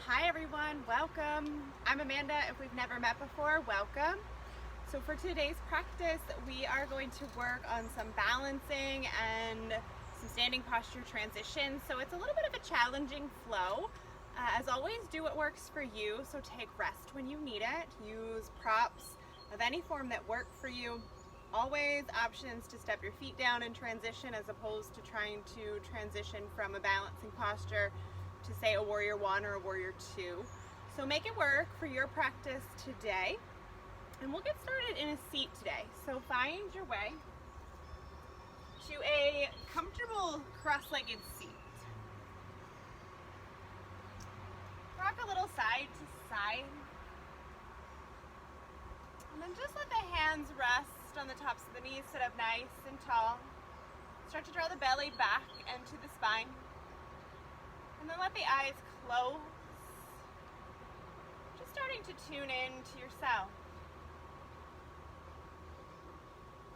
Hi everyone, welcome. I'm Amanda. If we've never met before, welcome. So for today's practice, we are going to work on some balancing and some standing posture transitions. So it's a little bit of a challenging flow. As always, do what works for you. So take rest when you need it. Use props of any form that work for you. Always options to step your feet down in transition as opposed to trying to transition from a balancing posture to say a warrior one or a warrior two. So make it work for your practice today. And we'll get started in a seat today. So find your way to a comfortable cross-legged seat. Rock a little side to side. And then just let the hands rest on the tops of the knees, sit up nice and tall. Start to draw the belly back and to the spine. And then let the eyes close. Just starting to tune in to yourself.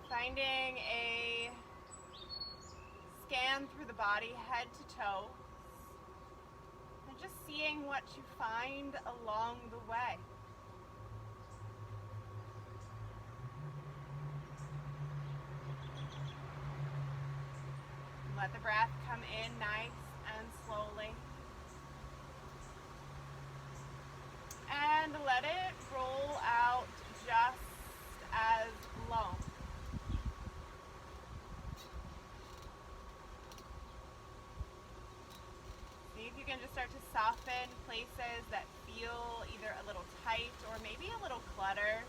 Finding a scan through the body, head to toe. And just seeing what you find along the way. Let the breath come in nice and slowly. And let it roll out just as long. See if you can just start to soften places that feel either a little tight or maybe a little cluttered.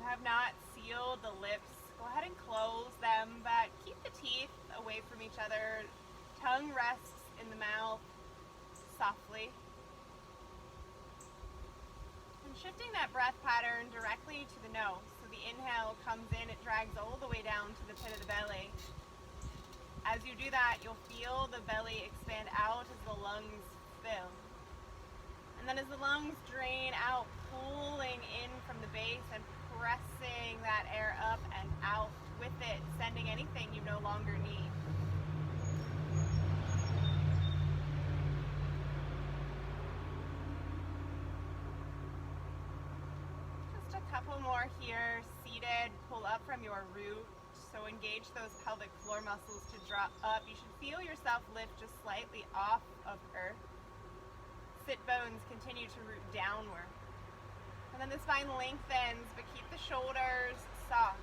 Have not sealed the lips, go ahead and close them, but keep the teeth away from each other. Tongue rests in the mouth softly. And shifting that breath pattern directly to the nose. So the inhale comes in, it drags all the way down to the pit of the belly. As you do that, you'll feel the belly expand out as the lungs fill. And then as the lungs drain out, pulling in from the base and pressing that air up and out with it, sending anything you no longer need. Just a couple more here, seated, pull up from your root. So engage those pelvic floor muscles to drop up. You should feel yourself lift just slightly off of earth. Sit bones continue to root downward. And then the spine lengthens, but keep the shoulders soft.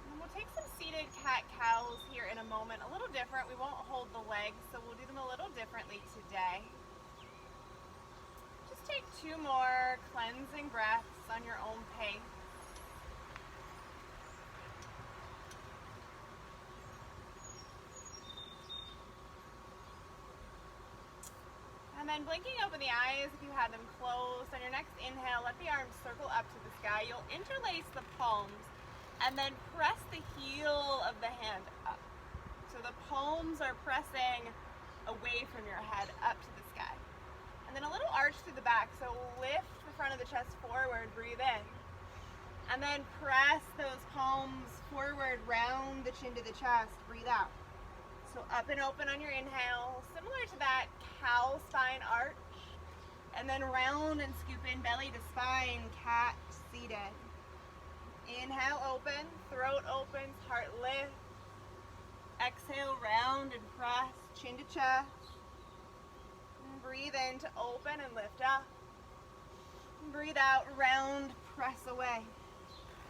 And we'll take some seated cat-cows here in a moment. A little different. We won't hold the legs, so we'll do them a little differently today. Just take 2 more cleansing breaths on your own pace. And then blinking open the eyes if you had them closed. On your next inhale, let the arms circle up to the sky. You'll interlace the palms and then press the heel of the hand up. So the palms are pressing away from your head up to the sky. And then a little arch through the back. So lift the front of the chest forward, breathe in. And then press those palms forward, round the chin to the chest, breathe out. So up and open on your inhale, similar to that cow spine arch. And then round and scoop in, belly to spine, cat seated. Inhale, open, throat opens, heart lift. Exhale, round and press, chin to chest. And breathe in to open and lift up. And breathe out, round, press away.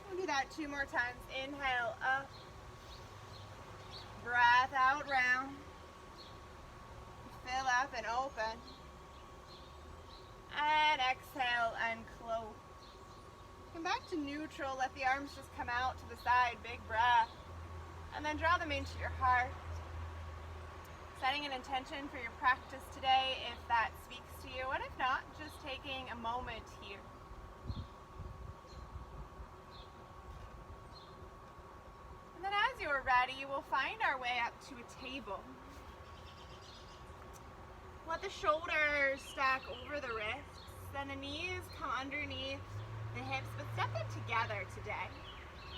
We'll do that 2 more times. Inhale, up. Breath out, round. Fill up and open. And exhale and close. Come back to neutral. Let the arms just come out to the side. Big breath. And then draw them into your heart. Setting an intention for your practice today if that speaks to you. And if not, just taking a moment here. And then as you're ready, we'll find our way up to a table. Let the shoulders stack over the wrists. Then the knees come underneath the hips, but step them together today.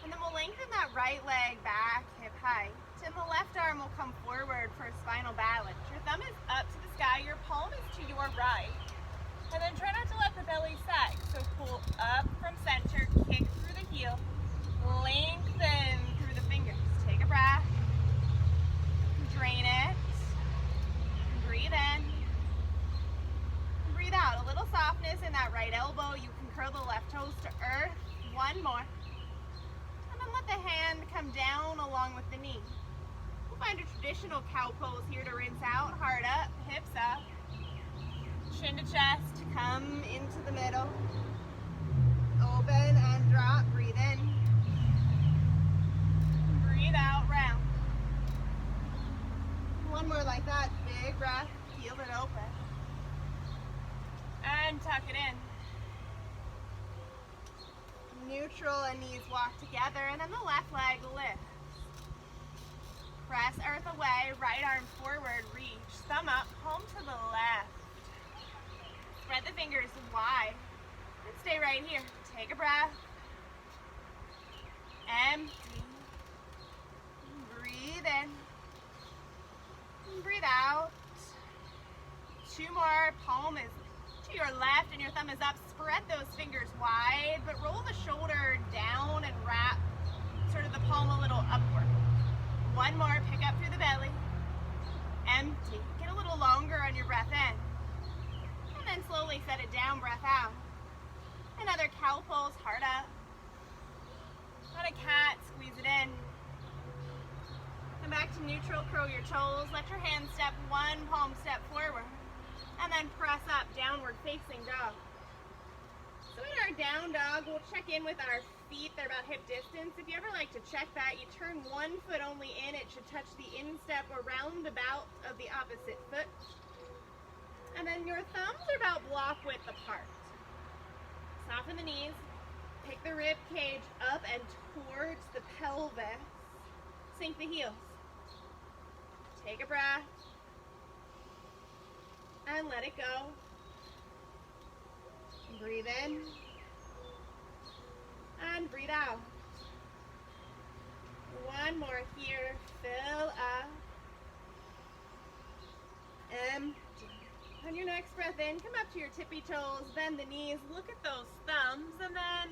And then we'll lengthen that right leg back, hip height. And the left arm will come forward for a spinal balance. Your thumb is up to the sky, your palm is to your right. And then try not to let the belly sag. So pull up from center, kick through the heel, lengthen through the fingers. Take a breath, drain it, breathe in, breathe out. A little softness in that right elbow. You can curl the left toes to earth. One more. And then let the hand come down along with the knee. We'll find a traditional cow pose here to rinse out. Heart up, hips up. Chin to chest, come into the middle. Open and drop, breathe in. Breathe out, round. One more like that, big breath, feel it open. And tuck it in. Neutral and knees walk together, and then the left leg lifts. Press earth away, right arm forward, reach, thumb up, palm to the left. Spread the fingers wide and stay right here. Take a breath. Empty. Breathe in. Breathe out. Two more. Palm is to your left and your thumb is up. Spread those fingers wide, but roll the shoulder down and wrap sort of the palm a little upward. One more. Pick up through the belly. Empty. Get a little longer on your breath in. And then slowly set it down, breath out. Another cow pose, heart up. Not a cat, squeeze it in. Come back to neutral, curl your toes. Let your hands step one, palm step forward. And then press up, downward facing dog. So in our down dog, we'll check in with our feet. They're about hip distance. If you ever like to check that, you turn one foot only in. It should touch the instep or roundabout of the opposite foot. And then your thumbs are about block width apart. Soften the knees, pick the rib cage up and towards the pelvis. Sink the heels. Take a breath. And let it go. Breathe in. And breathe out. One more here. Fill up. Empty. On your next breath in, come up to your tippy toes, bend the knees, look at those thumbs, and then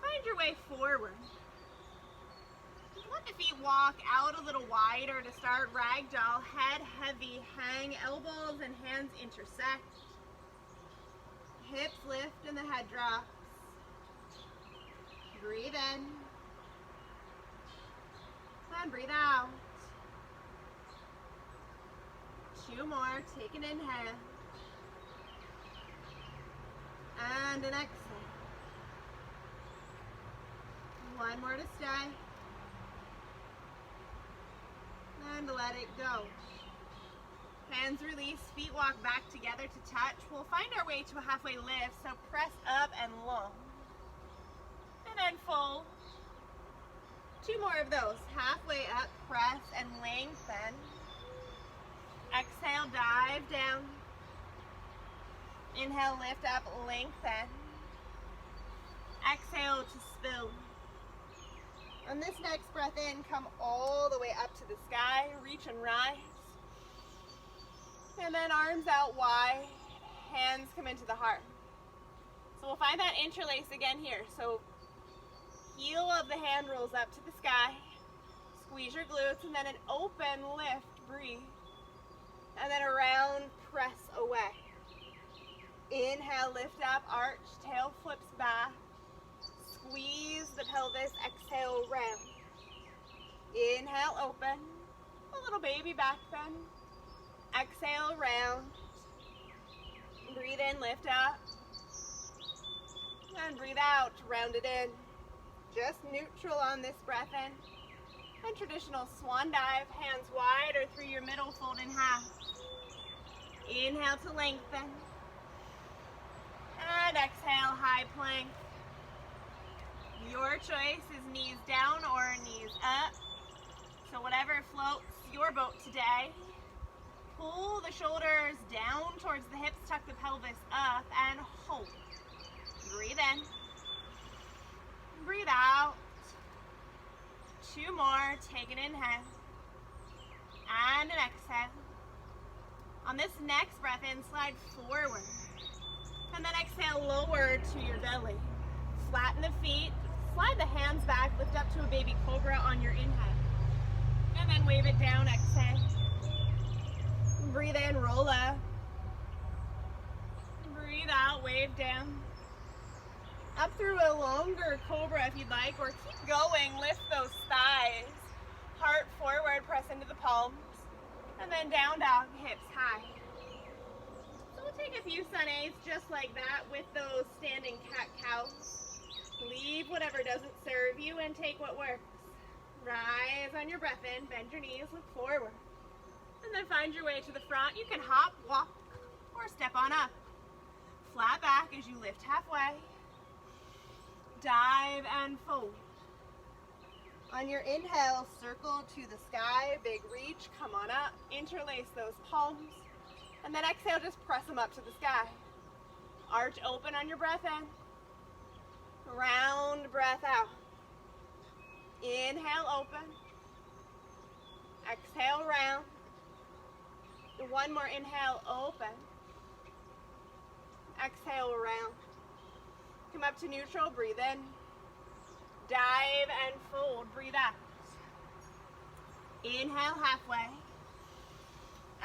find your way forward. Let the feet walk out a little wider to start ragdoll, head heavy, hang, elbows and hands intersect. Hips lift and the head drops. Breathe in. And breathe out. Two more, take an inhale. And an exhale. One more to stay. And let it go. Hands release, feet walk back together to touch. We'll find our way to a halfway lift, so press up and long. And then fold. Two more of those. Halfway up, press and lengthen. Exhale, dive down. Inhale, lift up, lengthen. Exhale to spill. On this next breath in, come all the way up to the sky, reach and rise. And then arms out wide, hands come into the heart. So we'll find that interlace again here. So heel of the hand rolls up to the sky. Squeeze your glutes and then an open lift, breathe. And then around, press away. Inhale, lift up, arch, tail flips back. Squeeze the pelvis, exhale, round. Inhale, open. A little baby back bend. Exhale, round. Breathe in, lift up. And breathe out, round it in. Just neutral on this breath in. And traditional swan dive, hands wide or through your middle, fold in half. Inhale to lengthen. And exhale, high plank. Your choice is knees down or knees up. So whatever floats your boat today. Pull the shoulders down towards the hips, tuck the pelvis up, and hold. Breathe in. Breathe out. 2 more. Take an inhale. And an exhale. On this next breath in, slide forward. And then exhale, lower to your belly. Flatten the feet. Slide the hands back. Lift up to a baby cobra on your inhale. And then wave it down, exhale. Breathe in, roll up. Breathe out, wave down. Up through a longer cobra if you'd like, or keep going, lift those thighs. Heart forward, press into the palms. And then down dog, hips high. So we'll take a few sun A's just like that with those standing cat-cows. Leave whatever doesn't serve you and take what works. Rise on your breath in, bend your knees, look forward. And then find your way to the front. You can hop, walk, or step on up. Flat back as you lift halfway. Dive and fold. On your inhale, circle to the sky, big reach, come on up, interlace those palms. And then exhale, just press them up to the sky. Arch open on your breath in. Round breath out. Inhale, open. Exhale, round. 1 more inhale, open. Exhale, round. Come up to neutral, breathe in. Dive and fold, breathe out. Inhale, halfway.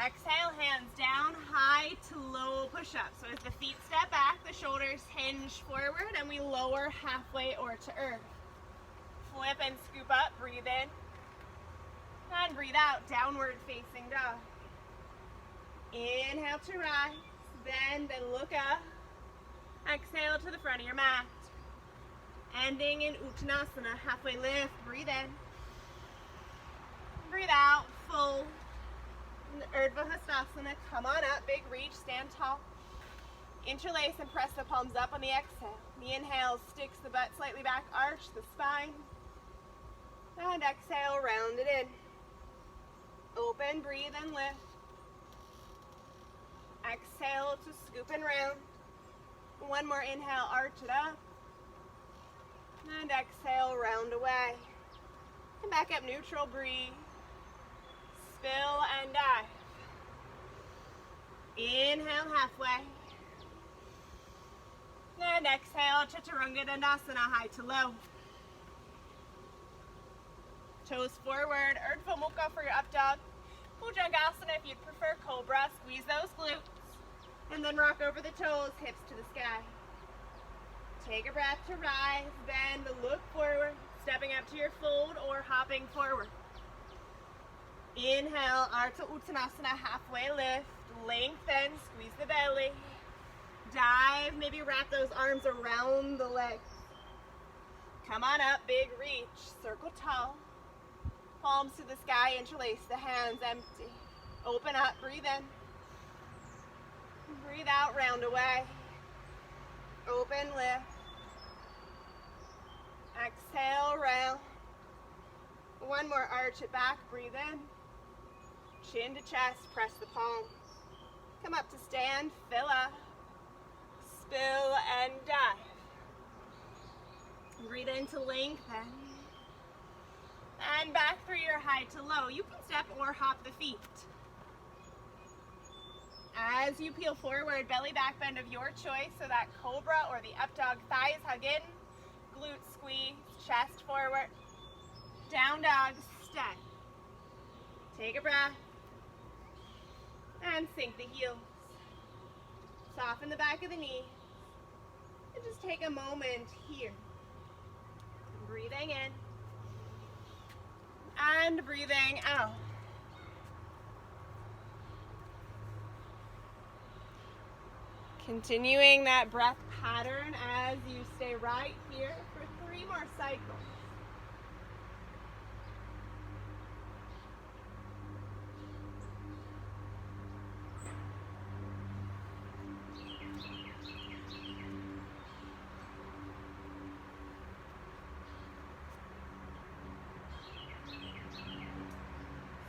Exhale, hands down, high to low push-up. So as the feet step back, the shoulders hinge forward, and we lower halfway or to earth. Flip and scoop up, breathe in. And breathe out, downward facing dog. Inhale to rise, bend and look up. Exhale to the front of your mat. Ending in Uttanasana, halfway lift, breathe in. Breathe out, fold. Urdhva Hastasana, come on up, big reach, stand tall. Interlace and press the palms up on the exhale. The inhale sticks the butt slightly back, arch the spine. And exhale, round it in. Open, breathe and lift. Exhale to scoop and round. 1 more inhale, arch it up. And exhale, round away. Come back up neutral, breathe. Spill and dive. Inhale, halfway. And exhale, Chaturanga Dandasana, high to low. Toes forward, Urdhva Mukha for your up dog. Bhujangasana if you'd prefer, cobra. Squeeze those glutes. And then rock over the toes, hips to the sky. Take a breath to rise, bend, look forward, stepping up to your fold or hopping forward. Inhale, Ardha Uttanasana, halfway lift, lengthen, squeeze the belly. Dive, maybe wrap those arms around the legs. Come on up, big reach, circle tall. Palms to the sky, interlace the hands, empty. Open up, breathe in. Breathe out, round away. Open, lift. Exhale, round. 1 more, arch it back, breathe in. Chin to chest, press the palms. Come up to stand, fill up. Spill and dive. Breathe in to lengthen. And back through your high to low. You can step or hop the feet. As you peel forward, belly back bend of your choice, so that cobra or the up dog, thighs hug in, glutes squeeze, chest forward. Down dog, step. Take a breath. And sink the heels. Soften the back of the knee. And just take a moment here. Breathing in. And breathing out. Continuing that breath pattern as you stay right here for 3 more cycles.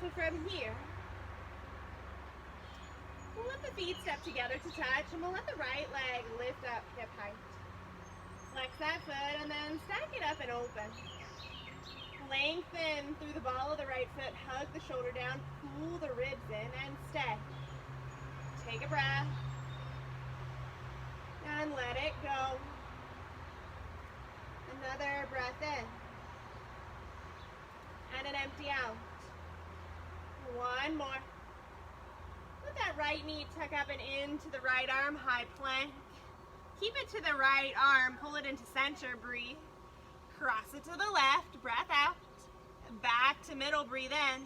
So from here, let the feet step together to touch, and we'll let the right leg lift up hip height. Flex that foot and then stack it up and open. Lengthen through the ball of the right foot, hug the shoulder down, pull the ribs in and stay. Take a breath and let it go. Another breath in and an empty out. One more. Let that right knee tuck up and into the right arm, high plank. Keep it to the right arm, pull it into center, breathe. Cross it to the left, breath out. Back to middle, breathe in.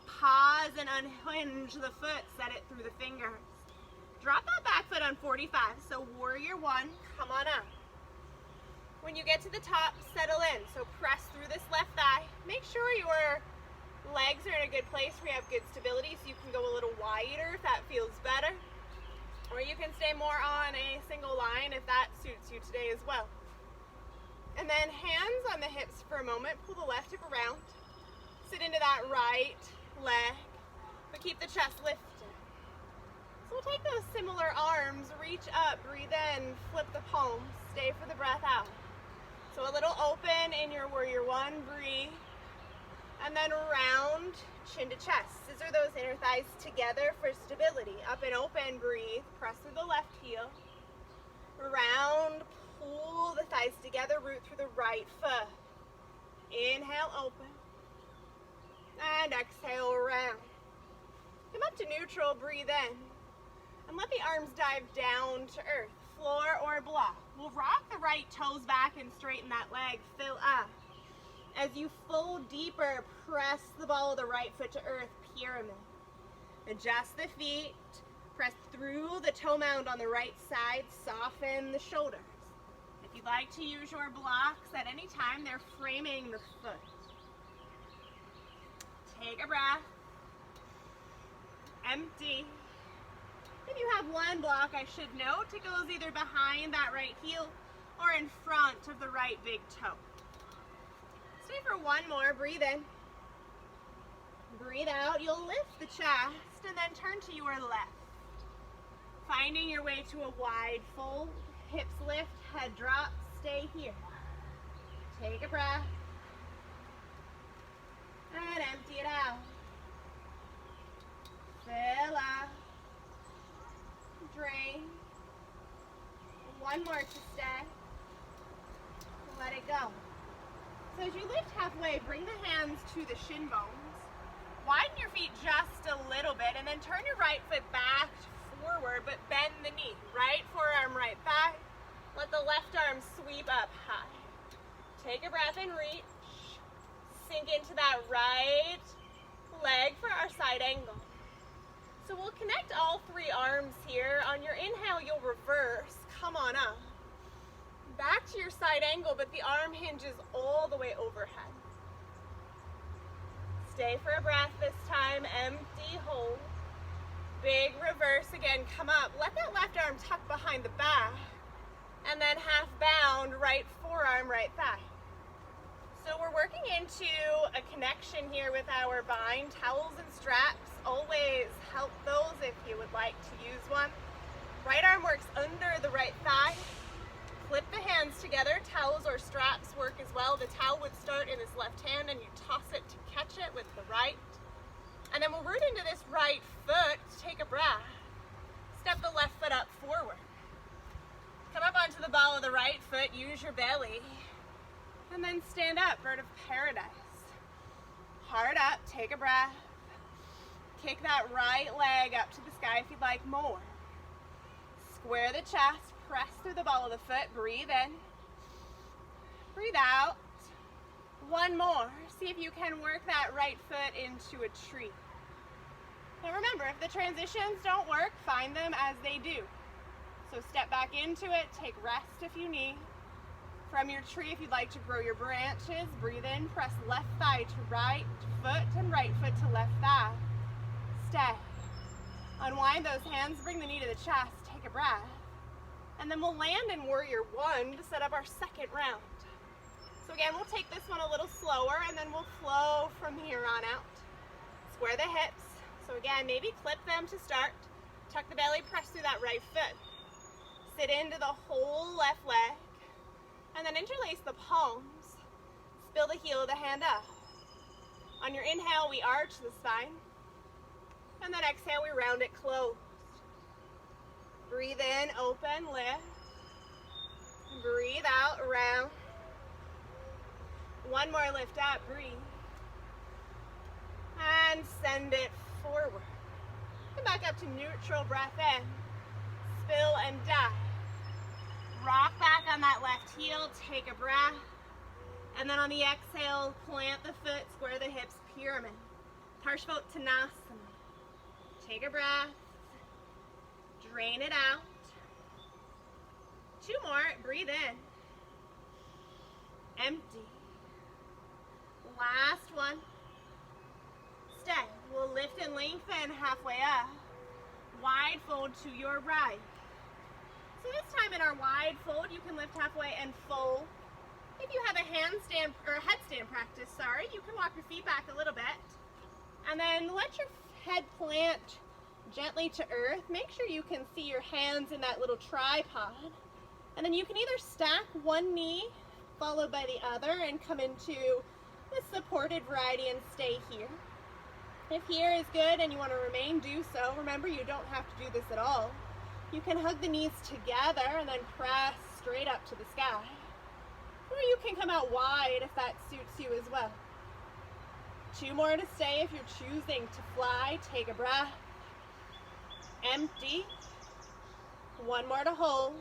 Pause and unhinge the foot, set it through the fingers. Drop that back foot on 45, so warrior one, come on up. When you get to the top, settle in, so press through this left thigh. Make sure your legs are in a good place where you have good stability, so you can go a little wider if that feels better. Or you can stay more on a single line if that suits you today as well. And then hands on the hips for a moment, pull the left hip around. Sit into that right leg, but keep the chest lifted. So we'll take those similar arms, reach up, breathe in, flip the palms, stay for the breath out. So a little open in your warrior one, breathe. And then round, chin to chest. Scissor those inner thighs together for stability. Up and open, breathe. Press through the left heel. Round, pull the thighs together, root through the right foot. Inhale, open. And exhale, round. Come up to neutral, breathe in. And let the arms dive down to earth, floor or block. We'll rock the right toes back and straighten that leg, fill up. As you fold deeper, press the ball of the right foot to earth, pyramid. Adjust the feet, press through the toe mound on the right side, soften the shoulders. If you'd like to use your blocks at any time, they're framing the foot. Take a breath. Empty. If you have one block, I should note, it goes either behind that right heel or in front of the right big toe. Stay for one more, breathe in. Breathe out, you'll lift the chest and then turn to your left. Finding your way to a wide fold, hips lift, head drop, stay here. Take a breath and empty it out. Fill up, drain. One more to stay. Let it go. So as you lift halfway, bring the hands to the shin bones. Widen your feet just a little bit and then turn your right foot back forward, but bend the knee. Right forearm, right thigh. Let the left arm sweep up high. Take a breath and reach. Sink into that right leg for our side angle. So we'll connect all three arms here. On your inhale, you'll reverse. Come on up. Back to your side angle, but the arm hinges all the way overhead. Stay for a breath this time, empty, hold. Big reverse again, come up. Let that left arm tuck behind the back. And then half bound, right forearm, right thigh. So we're working into a connection here with our bind. Towels and straps, always help those if you would like to use one. Right arm works under the right thigh. Flip the hands together, towels or straps work as well. The towel would start in this left hand and you toss it to catch it with the right. And then we'll root into this right foot, take a breath. Step the left foot up forward. Come up onto the ball of the right foot, use your belly. And then stand up, bird of paradise. Heart up, take a breath. Kick that right leg up to the sky if you'd like more. Square the chest. Press through the ball of the foot, breathe in, breathe out. One more. See if you can work that right foot into a tree. Now remember, if the transitions don't work, find them as they do. So step back into it, take rest if you need. From your tree, if you'd like to grow your branches, breathe in, press left thigh to right foot and right foot to left thigh. Stay. Unwind those hands, bring the knee to the chest, take a breath. And then we'll land in warrior one to set up our second round. So again, we'll take this one a little slower and then we'll flow from here on out. Square the hips. So again, maybe clip them to start. Tuck the belly, press through that right foot. Sit into the whole left leg. And then interlace the palms. Spill the heel of the hand up. On your inhale, we arch the spine. And then exhale, we round it closed. Breathe in, open, lift. Breathe out, round. One more lift up, breathe. And send it forward. Come back up to neutral, breath in. Spill and dive. Rock back on that left heel, take a breath. And then on the exhale, plant the foot, square the hips, pyramid. Parshvottanasana. Take a breath. Drain it out. Two more, breathe in. Empty. Last one. Stay. We'll lift and lengthen halfway up. Wide fold to your right. So this time in our wide fold, you can lift halfway and fold. If you have a handstand or a headstand practice, you can walk your feet back a little bit. And then let your head plant gently to earth. Make sure you can see your hands in that little tripod. And then you can either stack one knee followed by the other and come into the supported variety and stay here. If here is good and you want to remain, do so. Remember, you don't have to do this at all. You can hug the knees together and then press straight up to the sky. Or you can come out wide if that suits you as well. Two more to stay if you're choosing to fly. Take a breath. Empty. One more to hold.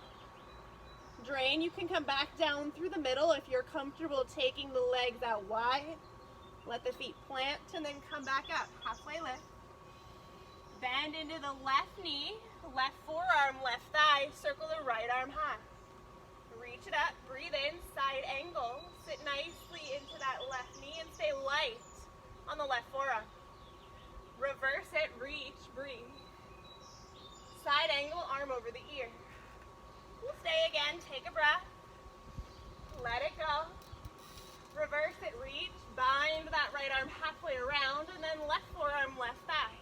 Drain. You can come back down through the middle if you're comfortable taking the legs out wide. Let the feet plant and then come back up. Halfway lift. Bend into the left knee, left forearm, left thigh. Circle the right arm high. Reach it up, breathe in, side angle. Sit nicely into that left knee and stay light on the left forearm. Reverse it, reach, breathe. Side angle, arm over the ear. We'll stay again, take a breath. Let it go. Reverse it, reach, bind that right arm halfway around, and then left forearm, left thigh.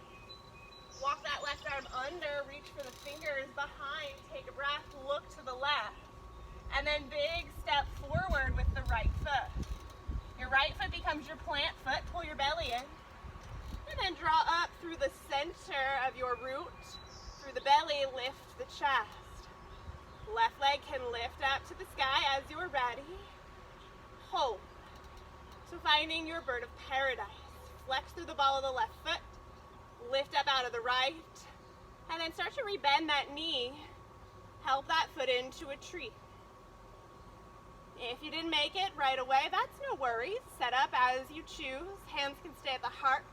Walk that left arm under, reach for the fingers behind, take a breath, look to the left. And then big step forward with the right foot. Your right foot becomes your plant foot, pull your belly in. And then draw up through the center of your root, through the belly, lift the chest. Left leg can lift up to the sky as you're ready. Hold. So finding your bird of paradise. Flex through the ball of the left foot. Lift up out of the right. And then start to rebend that knee. Help that foot into a tree. If you didn't make it right away, that's no worries. Set up as you choose. Hands can stay at the heart.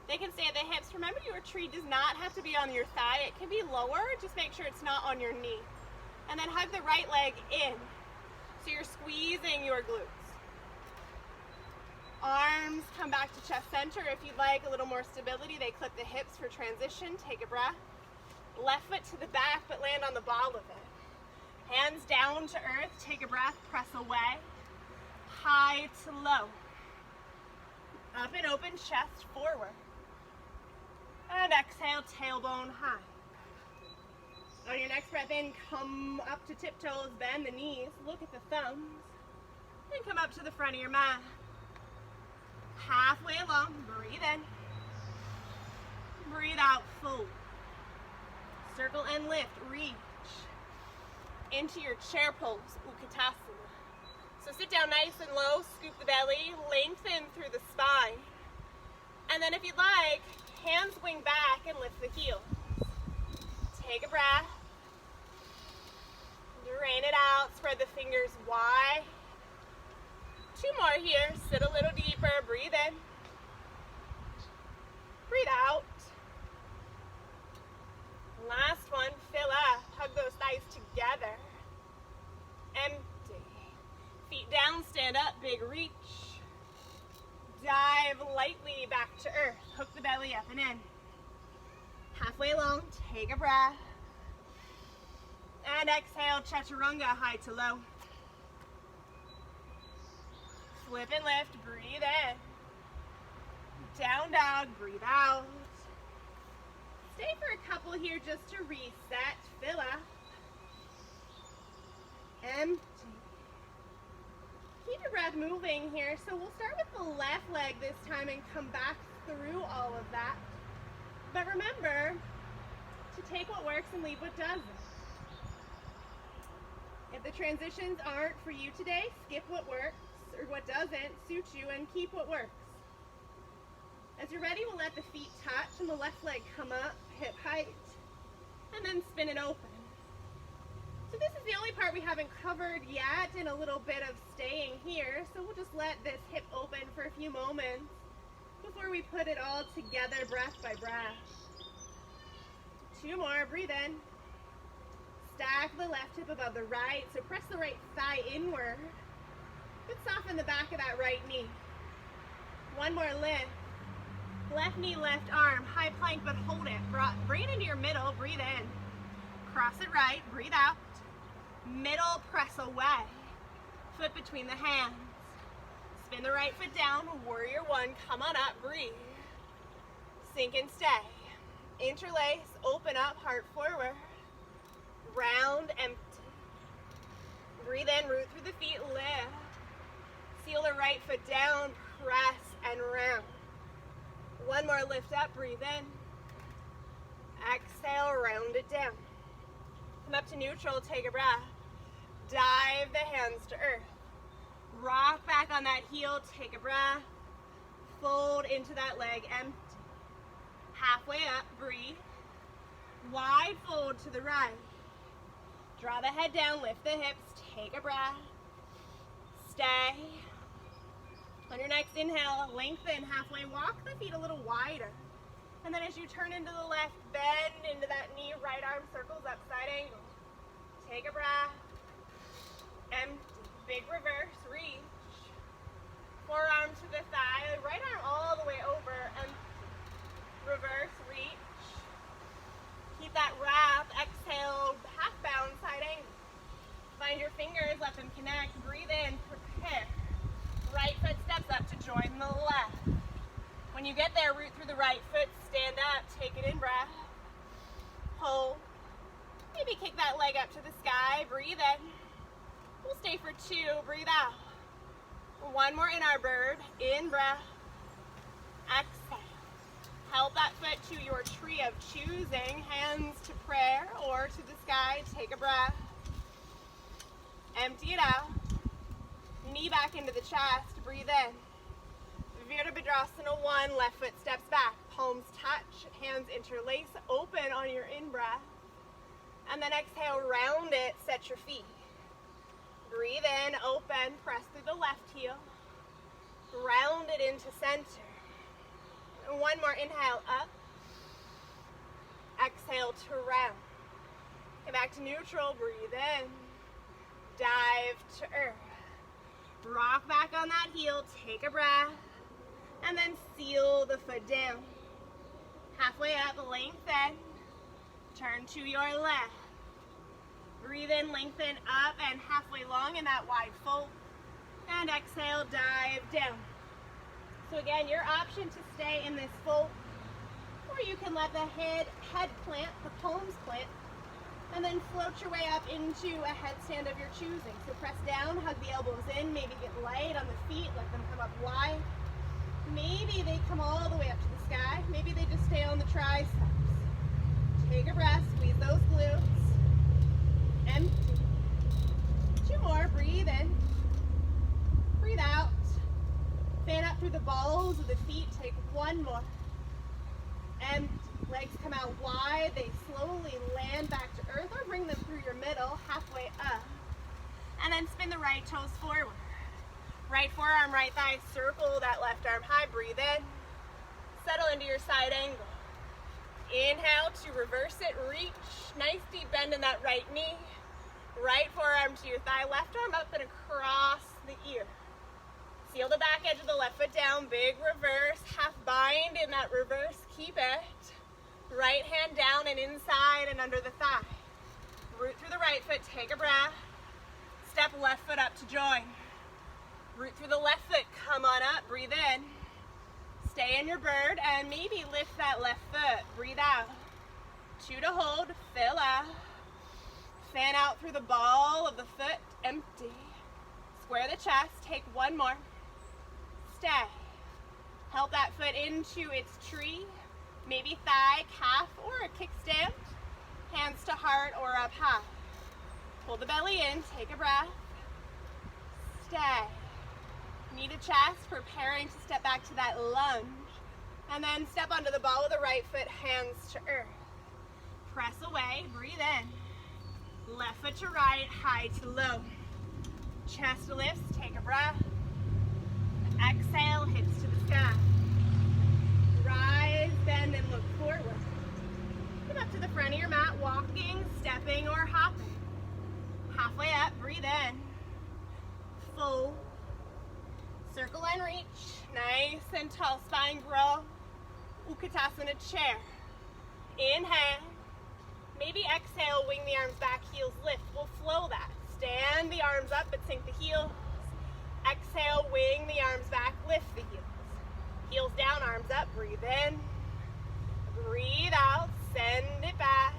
They can stay at the hips. Remember, your tree does not have to be on your thigh. It can be lower. Just make sure it's not on your knee. And then hug the right leg in. So you're squeezing your glutes. Arms come back to chest center. If you'd like a little more stability, they clip the hips for transition. Take a breath. Left foot to the back, but land on the ball of it. Hands down to earth. Take a breath. Press away. High to low. Up and open, chest forward. And exhale, tailbone high. On your next breath in, come up to tiptoes, bend the knees, look at the thumbs, and come up to the front of your mat. Halfway along, breathe in. Breathe out, fold. Circle and lift, reach into your chair pose, Utkatasana. So sit down nice and low, scoop the belly, lengthen through the spine. And then if you'd like, hands wing back and lift the heels. Take a breath. Drain it out, spread the fingers wide. Two more here, sit a little deeper, breathe in. Breathe out. Last one, fill up, hug those thighs together. Empty. Feet down, stand up, big reach. Dive lightly back to earth, hook the belly up and in. Halfway along, take a breath. And exhale, chaturanga, high to low. Flip and lift, breathe in. Down dog, breathe out. Stay for a couple here just to reset, fill up, empty. Keep your breath moving here. So we'll start with the left leg this time and come back through all of that. But remember to take what works and leave what doesn't. If the transitions aren't for you today, skip what works or what doesn't suit you and keep what works. As you're ready, we'll let the feet touch and the left leg come up, hip height, and then spin it open. So this is the only part we haven't covered yet and a little bit of staying here. So we'll just let this hip open for a few moments before we put it all together breath by breath. 2 more, breathe in. Stack the left hip above the right, so press the right thigh inward, but soften the back of that right knee. 1 more lift. Left knee, left arm, high plank, but hold it. Bring it into your middle, breathe in. Cross it right, breathe out. Middle, press away. Foot between the hands. Spin the right foot down, warrior 1, come on up, breathe. Sink and stay. Interlace, open up, heart forward. Round, empty. Breathe in, root through the feet, lift. Seal the right foot down, press and round. 1 more lift up, breathe in. Exhale, round it down. Come up to neutral, take a breath. Dive the hands to earth. Rock back on that heel, take a breath. Fold into that leg, empty. Halfway up, breathe. Wide fold to the right. Draw the head down, lift the hips, take a breath. Stay. On your next inhale, lengthen, halfway walk the feet a little wider. And then as you turn into the left, bend into that knee, right arm circles up, side angle. Take a breath. Empty. Big reverse, reach. Forearm to the thigh, right arm all the way over, and reverse, reach. Keep that wrap, exhale, half bound, side angle. Find your fingers, let them connect, breathe in, prepare. Right foot steps up to join the left. When you get there, root through the right foot, stand up, take it in, breath. Hold. Maybe kick that leg up to the sky, breathe in. We'll stay for 2, breathe out. 1 more in our bird, in breath. Exhale. Help that foot to your tree of choosing, hands to prayer or to the sky, take a breath. Empty it out. Knee back into the chest, breathe in. Virabhadrasana 1, left foot steps back, palms touch, hands interlace, open on your in-breath. And then exhale, round it, set your feet. Breathe in, open, press through the left heel. Round it into center. And 1 more inhale, up. Exhale to round. Get back to neutral, breathe in. Dive to earth. Rock back on that heel, take a breath, and then seal the foot down. Halfway up, lengthen. Turn to your left. Breathe in, lengthen up and halfway long in that wide fold. And exhale, dive down. So again, your option to stay in this fold, or you can let the head plant, the palms plant, and then float your way up into a headstand of your choosing. So press down, hug the elbows in, maybe get light on the feet, let them come up wide. Maybe they come all the way up to the sky. Maybe they just stay on the triceps. Take a breath, squeeze those glutes. Empty. 2 more, breathe in. Breathe out. Fan up through the balls of the feet, take 1 more. Empty. Legs come out wide, they slowly land back to earth or bring them through your middle, halfway up. And then spin the right toes forward. Right forearm, right thigh, circle that left arm high, breathe in. Settle into your side angle. Inhale to reverse it, reach. Nice deep bend in that right knee. Right forearm to your thigh, left arm up and across the ear. Seal the back edge of the left foot down, big reverse, half bind in that reverse, keep it. Right hand down and inside and under the thigh. Root through the right foot, take a breath. Step left foot up to join. Root through the left foot, come on up, breathe in. Stay in your bird and maybe lift that left foot, breathe out. 2 to hold, fill up. Fan out through the ball of the foot, empty. Square the chest, take 1 more. Stay. Help that foot into its tree, maybe thigh, calf, or a kickstand. Hands to heart or up high. Pull the belly in, take a breath. Stay. Knee to chest, preparing to step back to that lunge. And then step onto the ball of the right foot, hands to earth. Press away, breathe in. Left foot to right, high to low. Chest lifts, take a breath. Exhale, hips to the sky. Rise, bend, and look forward. Come up to the front of your mat, walking, stepping, or hopping. Halfway up, breathe in. Fold. Circle and reach. Nice and tall spine grow. Utkatasana chair. Inhale. Maybe exhale, wing the arms back, heels lift. We'll flow that. Stand the arms up, but sink the heels. Exhale, wing the arms back, lift the heels. Heels down, arms up, breathe in. Breathe out, send it back.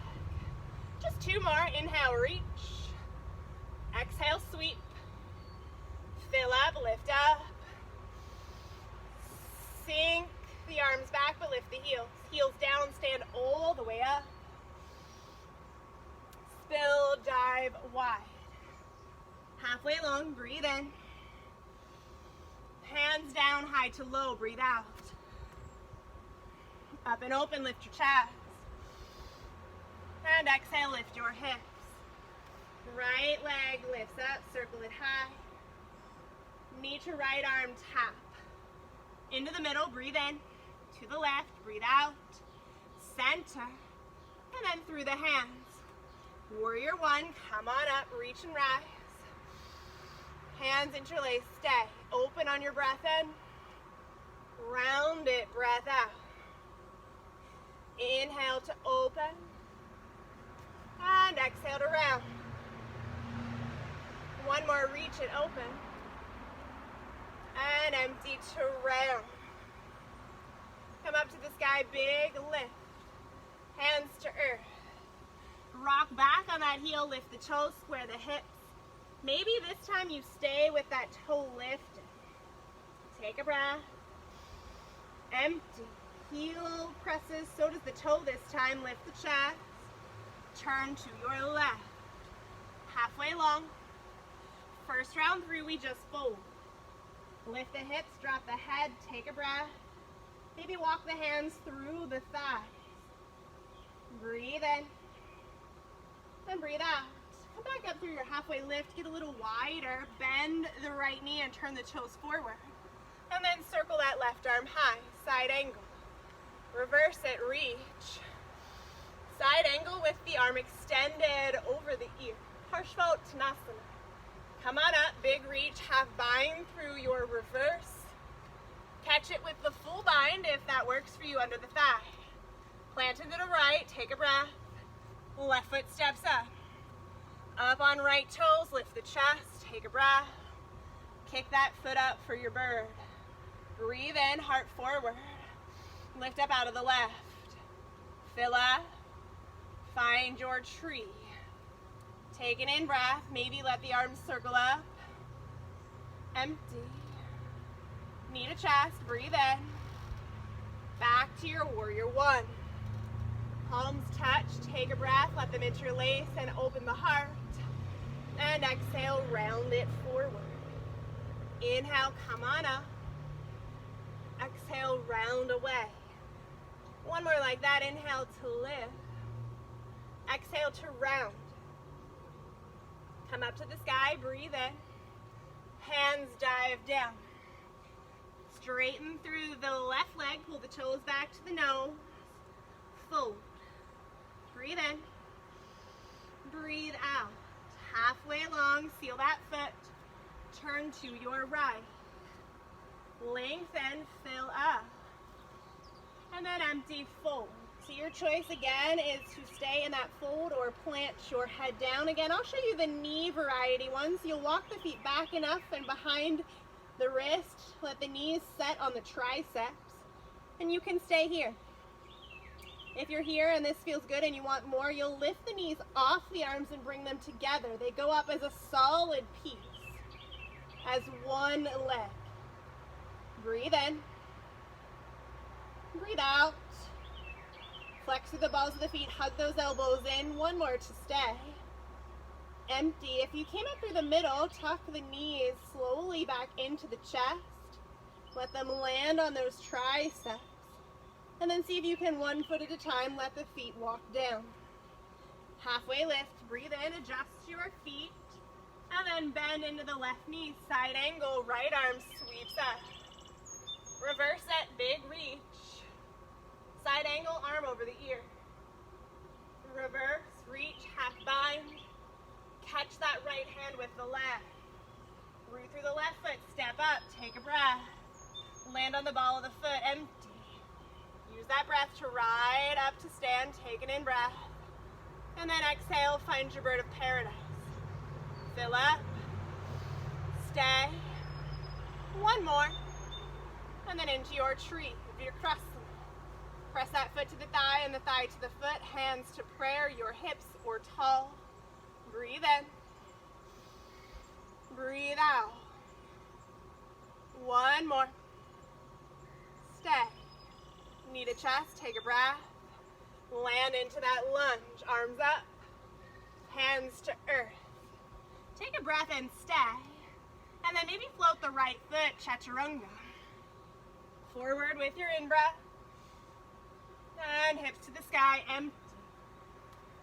Just 2 more. Inhale, reach. Exhale, sweep. Fill up, lift up. Sink the arms back, but lift the heels. Heels down, stand all the way up. Spill, dive wide. Halfway long, breathe in. Hands down, high to low, breathe out. Up and open, lift your chest. And exhale, lift your hips. Right leg lifts up, circle it high. Knee to right arm, tap. Into the middle, breathe in. To the left, breathe out. Center. And then through the hands. Warrior 1, come on up, reach and rise. Hands interlace, stay. Open on your breath in. Round it, breath out. Inhale to open. And exhale to round. 1 more, reach it open. And empty to round. Come up to the sky, big lift. Hands to earth. Rock back on that heel, lift the toes, square the hips. Maybe this time you stay with that toe lifted. Take a breath. Empty. Heel presses, so does the toe this time. Lift the chest. Turn to your left. Halfway long. First round through, we just fold. Lift the hips, drop the head, take a breath. Maybe walk the hands through the thighs. Breathe in. And breathe out. Come back up through your halfway lift, get a little wider, bend the right knee and turn the toes forward. And then circle that left arm high, side angle. Reverse it, reach. Side angle with the arm extended over the ear. Parshvottanasana. Come on up, big reach, half bind through your reverse. Catch it with the full bind if that works for you under the thigh. Plant into the right, take a breath. Left foot steps up. Up on right toes, lift the chest, take a breath. Kick that foot up for your bird. Breathe in, heart forward. Lift up out of the left. Fill up. Find your tree. Take an in breath, maybe let the arms circle up. Empty. Knee to chest, breathe in. Back to your warrior 1. Palms touch, take a breath, let them interlace and open the heart. And exhale, round it forward. Inhale, come on up. Exhale, round away. 1 more like that. Inhale to lift. Exhale to round. Come up to the sky, breathe in. Hands dive down. Straighten through the left leg, pull the toes back to the nose. Fold. Breathe in. Breathe out. Halfway along, seal that foot. Turn to your right. Lengthen, fill up. And then empty, fold. So your choice again is to stay in that fold or plant your head down. Again, I'll show you the knee variety ones. You'll walk the feet back enough and behind the wrist. Let the knees set on the triceps. And you can stay here. If you're here and this feels good and you want more, you'll lift the knees off the arms and bring them together. They go up as a solid piece, as one leg. Breathe in. Breathe out. Flex through the balls of the feet, hug those elbows in. One more to stay. Empty. If you came up through the middle, tuck the knees slowly back into the chest. Let them land on those triceps. And then see if you can, 1 foot at a time, let the feet walk down. Halfway lift, breathe in, adjust your feet, and then bend into the left knee. Side angle, right arm sweeps up. Reverse it, big reach. Side angle, arm over the ear. Reverse, reach, half bind. Catch that right hand with the left. Root through the left foot, step up, take a breath. Land on the ball of the foot, empty. Use that breath to ride up to stand, take an in breath. And then exhale, find your bird of paradise. Fill up, stay. One more. And then into your tree, if you're crossing. Press that foot to the thigh and the thigh to the foot, hands to prayer, your hips or tall. Breathe in. Breathe out. One more. Stay. Knee to chest, take a breath. Land into that lunge, arms up, hands to earth. Take a breath and stay. And then maybe float the right foot, chaturanga. Forward with your in-breath. And hips to the sky, empty.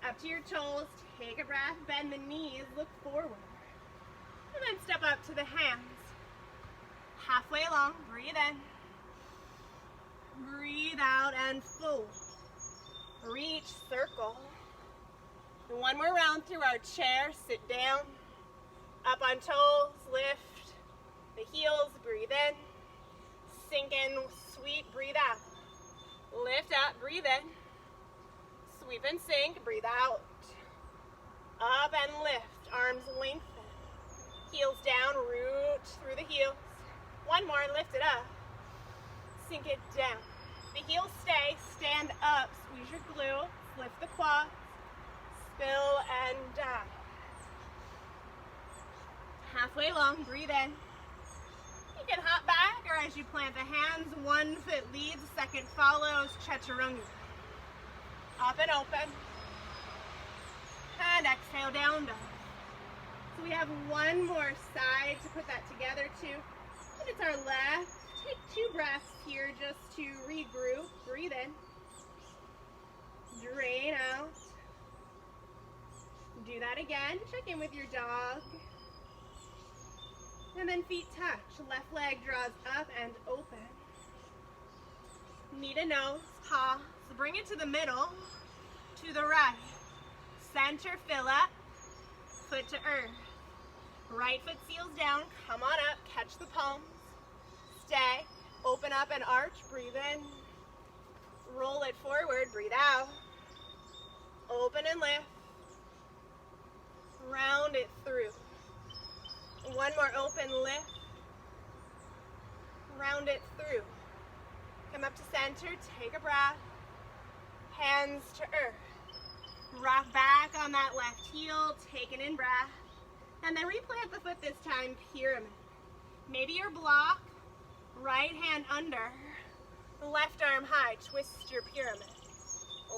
Up to your toes, take a breath, bend the knees, look forward. And then step up to the hands. Halfway long, breathe in. Breathe out and fold. Reach, circle. And one more round through our chair, sit down. Up on toes, lift the heels, breathe in. Sink in, sweep, breathe out. Lift up, breathe in. Sweep and sink, breathe out. Up and lift, arms lengthen. Heels down, root through the heels. One more, lift it up. Sink it down. The heels stay, stand up, squeeze your glutes, lift the quads, spill and down. Halfway long, breathe in. You can hop back, or as you plant the hands, 1 foot leads, second follows, chaturanga. Up and open. And exhale, down dog. So we have one more side to put that together to. And it's our left. Take 2 breaths here just to regroup. Breathe in. Drain out. Do that again. Check in with your dog. And then feet touch. Left leg draws up and open. Knee to nose, pause. Bring it to the middle, to the right. Center, fill up. Foot to earth. Right foot seals down. Come on up. Catch the palms. Stay. Open up and arch. Breathe in. Roll it forward. Breathe out. Open and lift. Round it through. One more open lift. Round it through. Come up to center. Take a breath. Hands to earth. Rock back on that left heel. Take an in breath. And then replant the foot this time, pyramid. Maybe your block, right hand under, left arm high, twist your pyramid.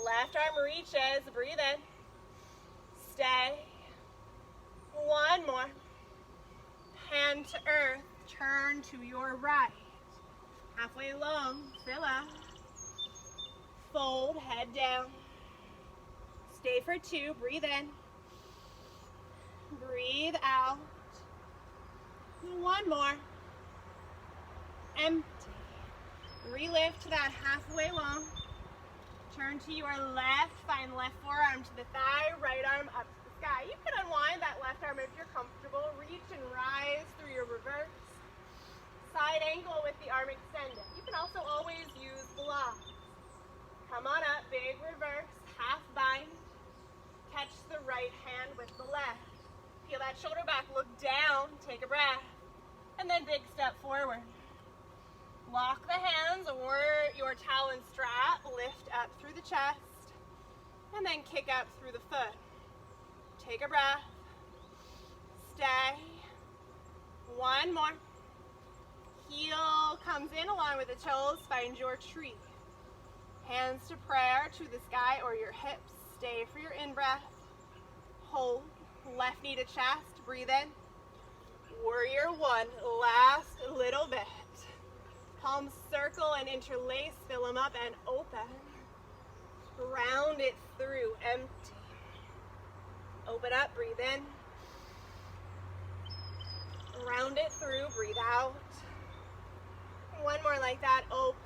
Left arm reaches, breathe in. Stay. One more. Hand to earth, turn to your right. Halfway long, fill up. Fold, head down. Stay for 2, breathe in. Breathe out. One more. Empty. Relift to that halfway long. Turn to your left. Find left forearm to the thigh. Right arm up to the sky. You can unwind that left arm if you're comfortable. Reach and rise through your reverse. Side angle with the arm extended. You can also always use blocks. Come on up. Big reverse. Half bind. Catch the right hand with the left. Peel that shoulder back, look down, take a breath, and then big step forward. Lock the hands or your your talon strap, lift up through the chest, and then kick up through the foot. Take a breath. Stay. One more. Heel comes in along with the toes. Find your tree. Hands to prayer, to the sky or your hips. Stay for your in-breath. Hold. Left knee to chest. Breathe in. Warrior one. Last little bit. Palms circle and interlace. Fill them up and open. Round it through. Empty. Open up. Breathe in. Round it through. Breathe out. One more like that. Open.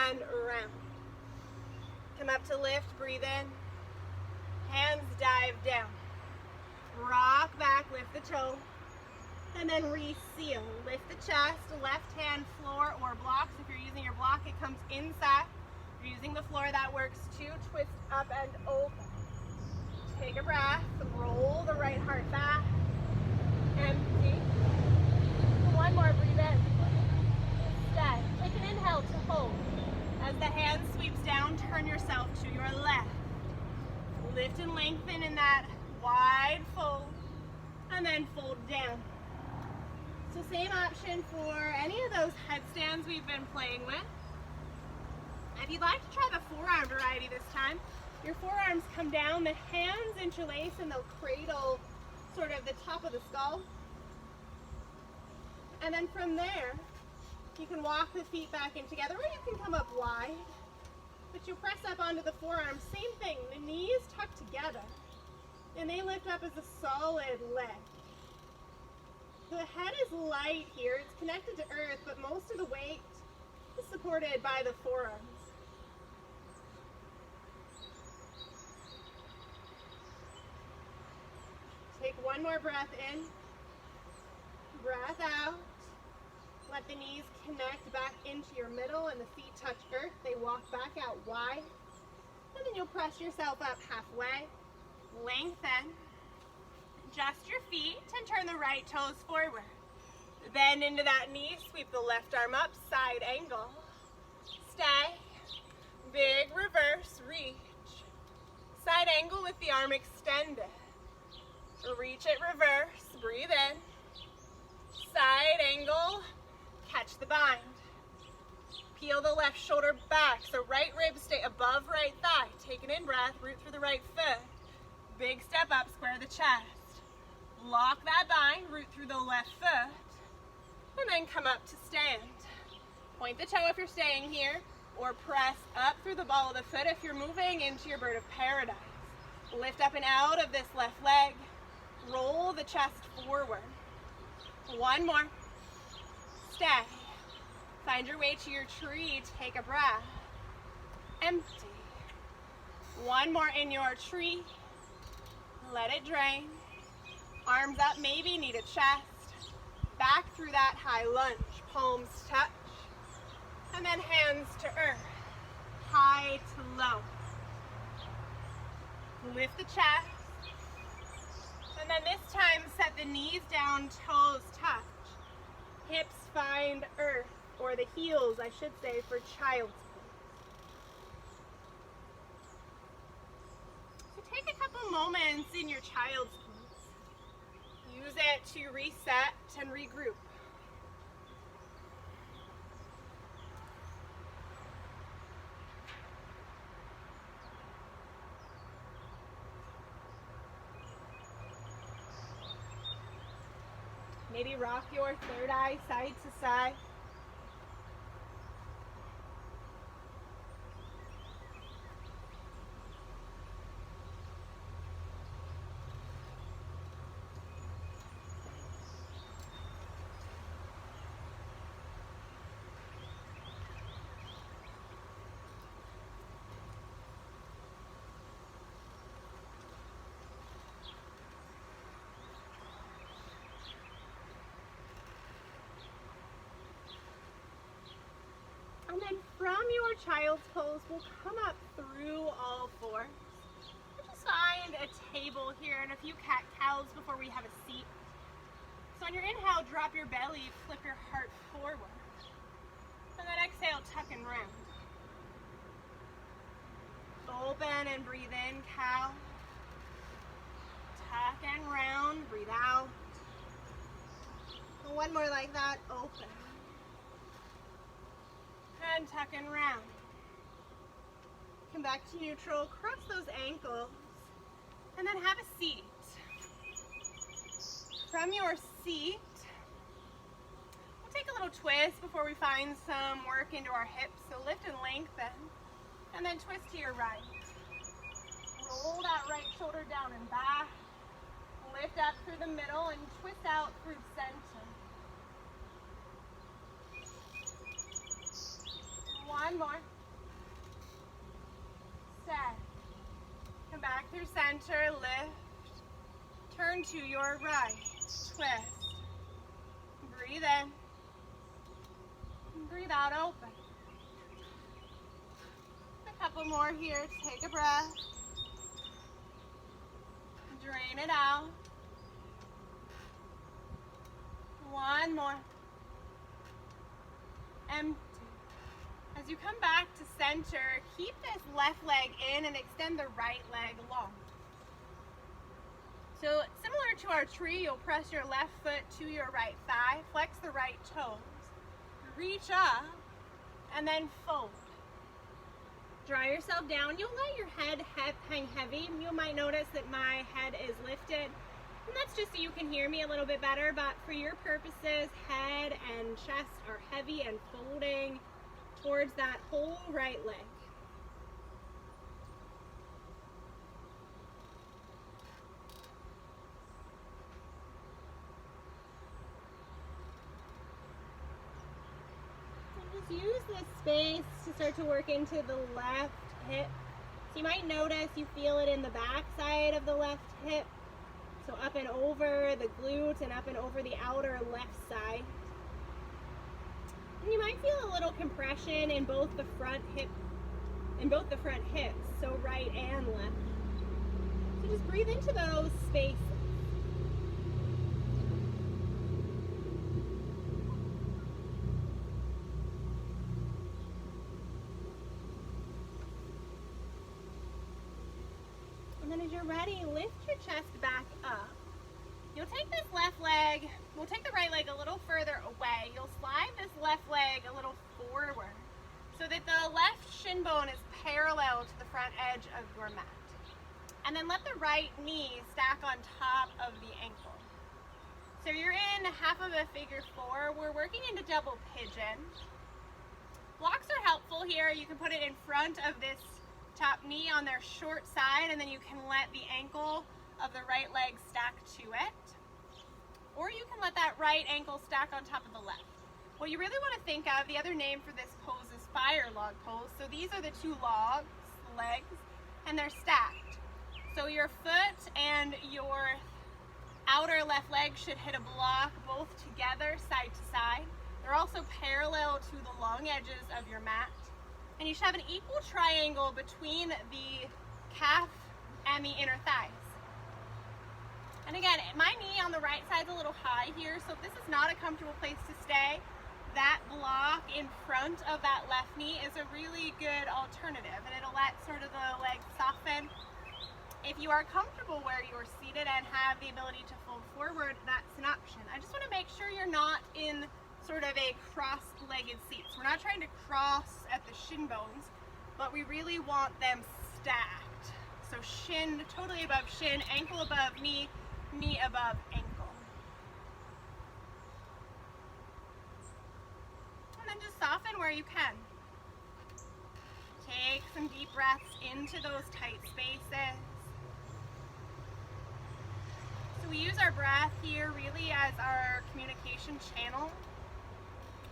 And round. Come up to lift. Breathe in. Hands dive down. Rock back. Lift the toe. And then reseal. Lift the chest. Left hand floor or blocks. If you're using your block, it comes inside. If you're using the floor, that works too. Twist up and open. Take a breath. Roll the right heart back. Empty. One more. Breathe in. Stay. Take an inhale to hold. As the hand sweeps down, turn yourself to your left. Lift and lengthen in that wide fold. And then fold down. So same option for any of those headstands we've been playing with. If you'd like to try the forearm variety this time, your forearms come down, the hands interlace, and they'll cradle sort of the top of the skull. And then from there, you can walk the feet back in together, or you can come up wide. But you press up onto the forearms, same thing, the knees tuck together, and they lift up as a solid leg. The head is light here, it's connected to earth, but most of the weight is supported by the forearms. Take one more breath in, breath out. Let the knees connect back into your middle and the feet touch earth. They walk back out wide. And then you'll press yourself up halfway. Lengthen. Adjust your feet and turn the right toes forward. Bend into that knee. Sweep the left arm up. Side angle. Stay. Big reverse. Reach. Side angle with the arm extended. Reach it reverse. Breathe in. Side angle. Catch the bind. Peel the left shoulder back. So right rib stay above right thigh. Take an in-breath. Root through the right foot. Big step up. Square the chest. Lock that bind. Root through the left foot. And then come up to stand. Point the toe if you're staying here. Or press up through the ball of the foot if you're moving into your bird of paradise. Lift up and out of this left leg. Roll the chest forward. One more. Stay. Find your way to your tree. Take a breath. Empty. One more in your tree. Let it drain. Arms up, maybe need a chest. Back through that high lunge. Palms touch. And then hands to earth. High to low. Lift the chest. And then this time set the knees down, toes touch. Hips find earth, or the heels, I should say, for child's pose. So take a couple moments in your child's pose. Use it to reset and regroup. Maybe rock your third eye side to side. And then from your child's pose, we'll come up through all fours. We'll just find a table here and a few cat-cows before we have a seat. So on your inhale, drop your belly, flip your heart forward. And then open and breathe in, cow. Tuck and round, breathe out. And one more like that, open. And tuck and round. Come back to neutral, cross those ankles, and then have a seat. From your seat, we'll take a little twist before we find some work into our hips. So lift and lengthen, and then twist to your right. Roll that right shoulder down and back. Lift up through the middle and twist out through center. One more. Set. Come back through center, lift. Turn to your right. Twist. Breathe in. Breathe out, open. A couple more here. Take a breath. Drain it out. One more. Empty. As you come back to center, keep this left leg in and extend the right leg long. So similar to our tree, you'll press your left foot to your right thigh, flex the right toes, reach up, and then fold. Draw yourself down. You'll let your head hang heavy. You might notice that my head is lifted. And that's just so you can hear me a little bit better, but for your purposes, head and chest are heavy and folding towards that whole right leg. So just use this space to start to work into the left hip. So you might notice you feel it in the back side of the left hip. So up and over the glute and up and over the outer left side. And you might feel a little compression in both the front hips, so right and left. So just breathe into those spaces. And then as you're ready, lift your chest back up. You'll take this left leg, we'll take the right leg a little further away. You'll slide this left leg a little forward so that the left shin bone is parallel to the front edge of your mat. And then let the right knee stack on top of the ankle. So you're in half of a figure four. We're working into double pigeon. Blocks are helpful here. You can put it in front of this top knee on their short side, and then you can let the ankle of the right leg stack to it. Or you can let that right ankle stack on top of the left. What you really want to think of, the other name for this pose is fire log pose. So these are the two legs, and they're stacked. So your foot and your outer left leg should hit a block both together, side to side. They're also parallel to the long edges of your mat. And you should have an equal triangle between the calf and the inner thighs. And again, my knee on the right side is a little high here, so if this is not a comfortable place to stay, that block in front of that left knee is a really good alternative, and it'll let sort of the leg soften. If you are comfortable where you're seated and have the ability to fold forward, that's an option. I just want to make sure you're not in sort of a cross-legged seat. So we're not trying to cross at the shin bones, but we really want them stacked. So shin totally above shin, ankle above knee, knee above ankle. And then just soften where you can. Take some deep breaths into those tight spaces. So we use our breath here really as our communication channel.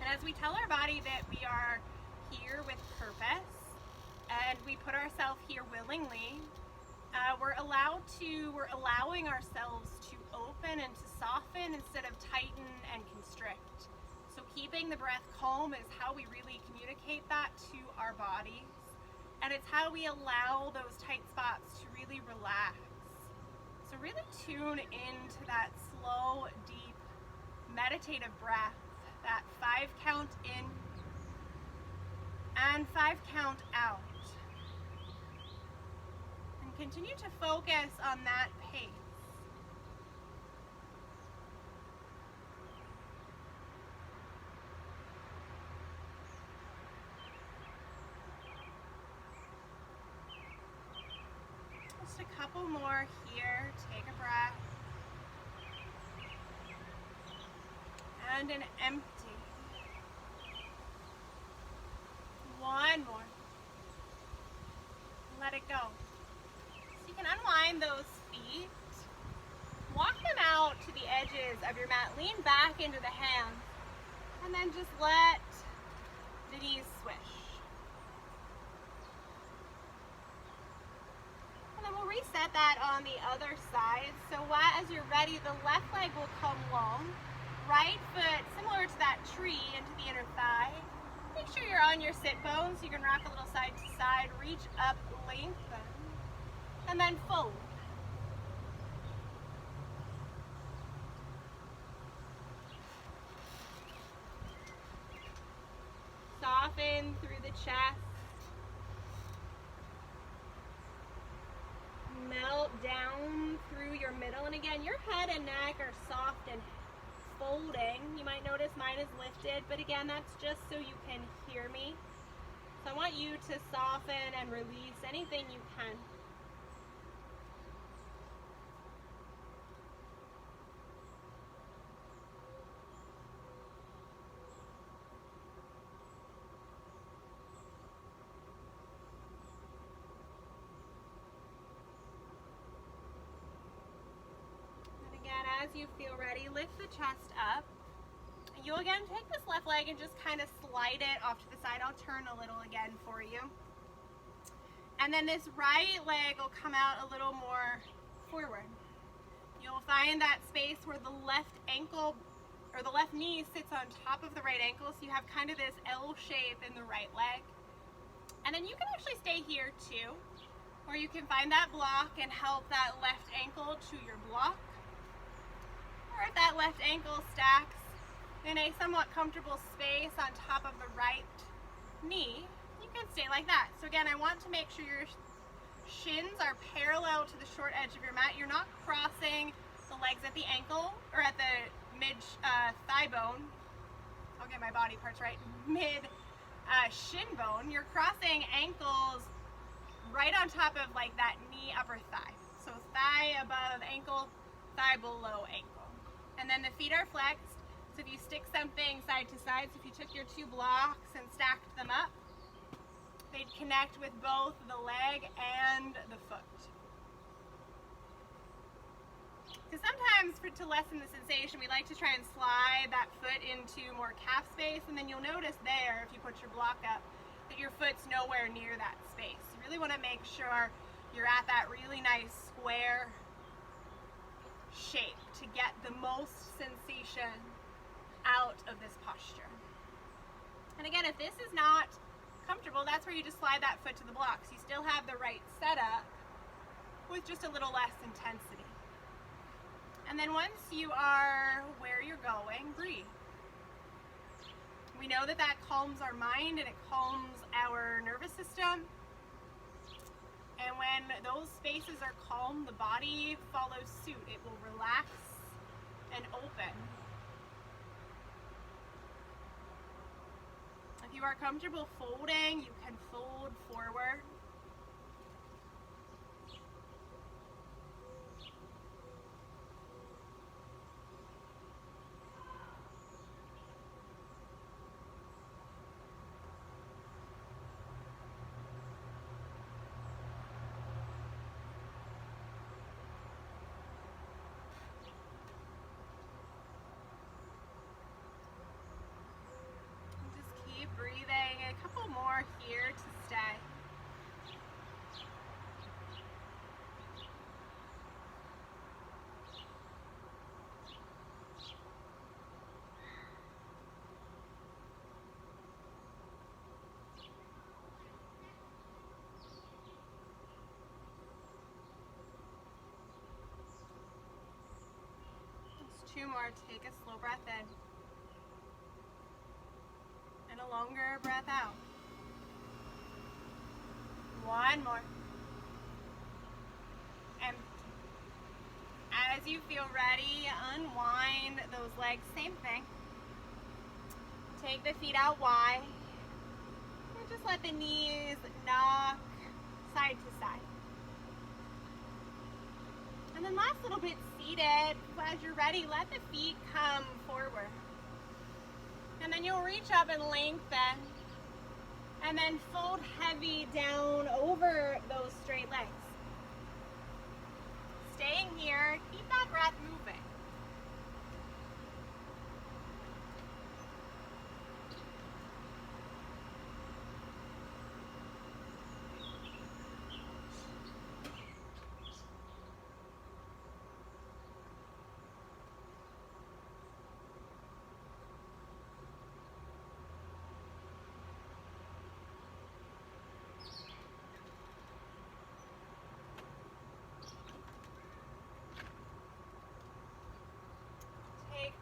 And as we tell our body that we are here with purpose and we put ourselves here willingly, we're allowing ourselves to open and to soften instead of tighten and constrict. So keeping the breath calm is how we really communicate that to our bodies. And it's how we allow those tight spots to really relax. So really tune into that slow, deep, meditative breath, that 5 count in and 5 count out. continue to focus on that pace. Just a couple more here. Take a breath. And an empty. One more. Let it go. So you can unwind those feet. Walk them out to the edges of your mat. Lean back into the hands. And then just let the knees swish. And then we'll reset that on the other side. So as you're ready, the left leg will come long. Right foot, similar to that tree, into the inner thigh. Make sure you're on your sit bones so you can rock a little side to side. Reach up, lengthen, and then fold. Soften through the chest. Melt down through your middle. And again, your head and neck are soft and folding. You might notice mine is lifted, but again, that's just so you can hear me. So I want you to soften and release anything you can. As you feel ready, lift the chest up. You'll again take this left leg and just kind of slide it off to the side. I'll turn a little again for you. And then this right leg will come out a little more forward. You'll find that space where the left ankle or the left knee sits on top of the right ankle, so you have kind of this L shape in the right leg. And then you can actually stay here too, or you can find that block and help that left ankle to your block. Or if that left ankle stacks in a somewhat comfortable space on top of the right knee, you can stay like that. So again, I want to make sure your shins are parallel to the short edge of your mat. You're not crossing the legs at the ankle or at the mid thigh bone. I'll get my body parts right. Mid shin bone. You're crossing ankles right on top of like that knee upper thigh. So thigh above ankle, thigh below ankle. And then the feet are flexed, so if you stick something side to side, so if you took your two blocks and stacked them up, they'd connect with both the leg and the foot. Because sometimes to lessen the sensation, we like to try and slide that foot into more calf space, and then you'll notice there, if you put your block up, that your foot's nowhere near that space. You really want to make sure you're at that really nice square shape to get the most sensation out of this posture. And again, if this is not comfortable, that's where you just slide that foot to the blocks. You still have the right setup with just a little less intensity. And then once you are where you're going, breathe. We know that that calms our mind and it calms our nervous system. And when those spaces are calm, the body follows suit. It will relax and open. If you are comfortable folding, you can fold forward. Breathing, a couple more here to stay. Just two more. Take a slow breath in. A longer breath out. One more. As you feel ready, unwind those legs, same thing. Take the feet out wide. And just let the knees knock side to side. And then last little bit seated. As you're ready, let the feet come forward. And then you'll reach up and lengthen. And then fold heavy down over those straight legs. Staying here, keep that breath moving.